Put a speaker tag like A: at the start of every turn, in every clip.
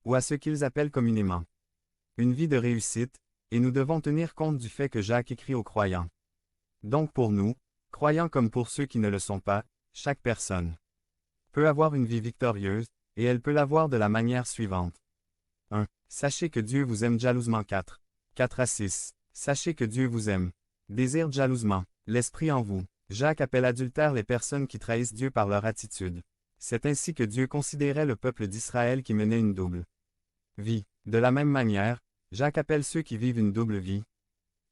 A: ou à ce qu'ils appellent communément une vie de réussite, et nous devons tenir compte du fait que Jacques écrit aux croyants. Donc pour nous, croyants comme pour ceux qui ne le sont pas, chaque personne peut avoir une vie victorieuse, et elle peut l'avoir de la manière suivante. 1. Sachez que Dieu vous aime jalousement. 4. 4 à 6. Sachez que Dieu vous aime. Désire jalousement l'esprit en vous. Jacques appelle adultères les personnes qui trahissent Dieu par leur attitude. C'est ainsi que Dieu considérait le peuple d'Israël qui menait une double vie. De la même manière, Jacques appelle ceux qui vivent une double vie,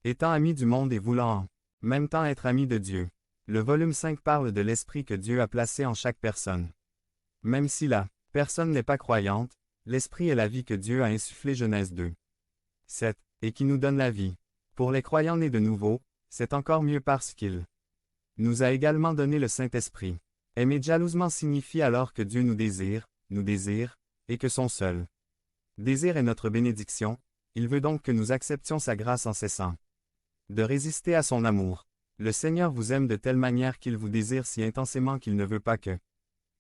A: étant amis du monde et voulant en même temps être amis de Dieu. Le volume 5 parle de l'esprit que Dieu a placé en chaque personne. Même si la personne n'est pas croyante, l'esprit est la vie que Dieu a insufflée. Genèse 2. 7. Et qui nous donne la vie. Pour les croyants nés de nouveau, c'est encore mieux parce qu'il nous a également donné le Saint-Esprit. Aimer jalousement signifie alors que Dieu nous désire, et que son seul désir est notre bénédiction. Il veut donc que nous acceptions sa grâce en cessant de résister à son amour. Le Seigneur vous aime de telle manière qu'il vous désire si intensément qu'il ne veut pas que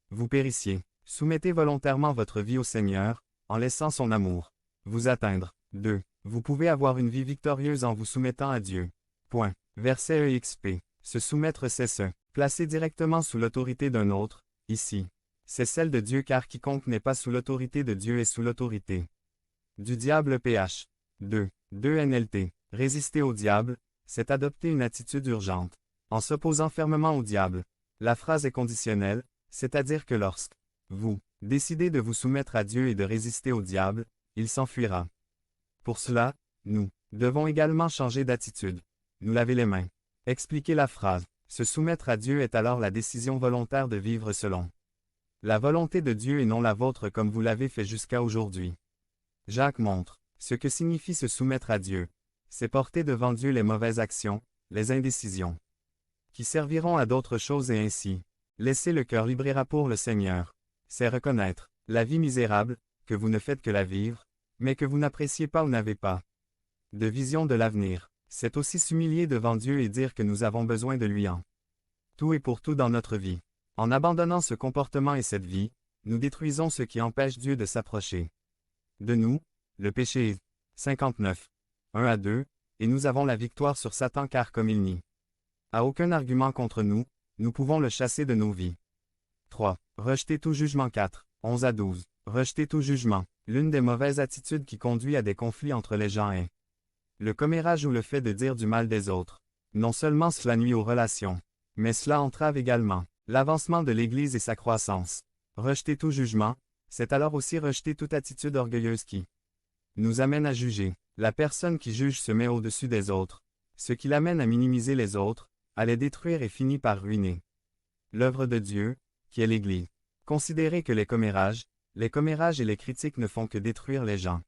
A: vous périssiez. Soumettez volontairement votre vie au Seigneur, en laissant son amour vous atteindre. 2. Vous pouvez avoir une vie victorieuse en vous soumettant à Dieu. Point. Verset EXP. Se soumettre, c'est se placer directement sous l'autorité d'un autre, ici. C'est celle de Dieu, car quiconque n'est pas sous l'autorité de Dieu est sous l'autorité du diable. PH. 2. 2 NLT. Résister au diable, c'est adopter une attitude urgente, en s'opposant fermement au diable. La phrase est conditionnelle, c'est-à-dire que lorsque vous décidez de vous soumettre à Dieu et de résister au diable, il s'enfuira. Pour cela, nous devons également changer d'attitude. Nous laver les mains. Expliquer la phrase. Se soumettre à Dieu est alors la décision volontaire de vivre selon la volonté de Dieu et non la vôtre comme vous l'avez fait jusqu'à aujourd'hui. Jacques montre ce que signifie se soumettre à Dieu. C'est porter devant Dieu les mauvaises actions, les indécisions, qui serviront à d'autres choses et ainsi laisser le cœur libre pour le Seigneur. C'est reconnaître la vie misérable, que vous ne faites que la vivre, mais que vous n'appréciez pas ou n'avez pas de vision de l'avenir. C'est aussi s'humilier devant Dieu et dire que nous avons besoin de lui en tout et pour tout dans notre vie. En abandonnant ce comportement et cette vie, nous détruisons ce qui empêche Dieu de s'approcher de nous. Le péché est 59. 1 à 2, et nous avons la victoire sur Satan car comme il n'y a aucun argument contre nous, nous pouvons le chasser de nos vies. 3. Rejeter tout jugement. 4. 11 à 12. Rejeter tout jugement. L'une des mauvaises attitudes qui conduit à des conflits entre les gens est le commérage ou le fait de dire du mal des autres. Non seulement cela nuit aux relations, mais cela entrave également l'avancement de l'Église et sa croissance. Rejeter tout jugement, c'est alors aussi rejeter toute attitude orgueilleuse qui nous amène à juger. La personne qui juge se met au-dessus des autres, ce qui l'amène à minimiser les autres, à les détruire et finit par ruiner l'œuvre de Dieu, qui est l'Église. Considérez que les commérages et les critiques ne font que détruire les gens.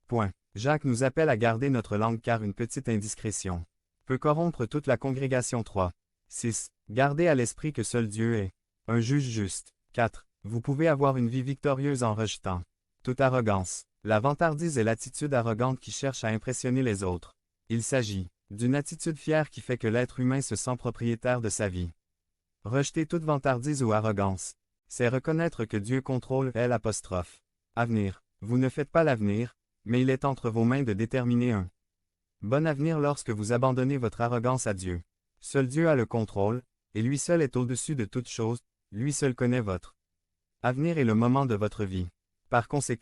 A: Point. Jacques nous appelle à garder notre langue car une petite indiscrétion peut corrompre toute la congrégation. 3. 6. Gardez à l'esprit que seul Dieu est un juge juste. 4. Vous pouvez avoir une vie victorieuse en rejetant toute arrogance. La vantardise est l'attitude arrogante qui cherche à impressionner les autres. Il s'agit d'une attitude fière qui fait que l'être humain se sent propriétaire de sa vie. Rejeter toute vantardise ou arrogance, c'est reconnaître que Dieu contrôle l'avenir. Vous ne faites pas l'avenir, mais il est entre vos mains de déterminer un bon avenir lorsque vous abandonnez votre arrogance à Dieu. Seul Dieu a le contrôle, et lui seul est au-dessus de toute chose, lui seul connaît votre avenir et le moment de votre vie. Par conséquent,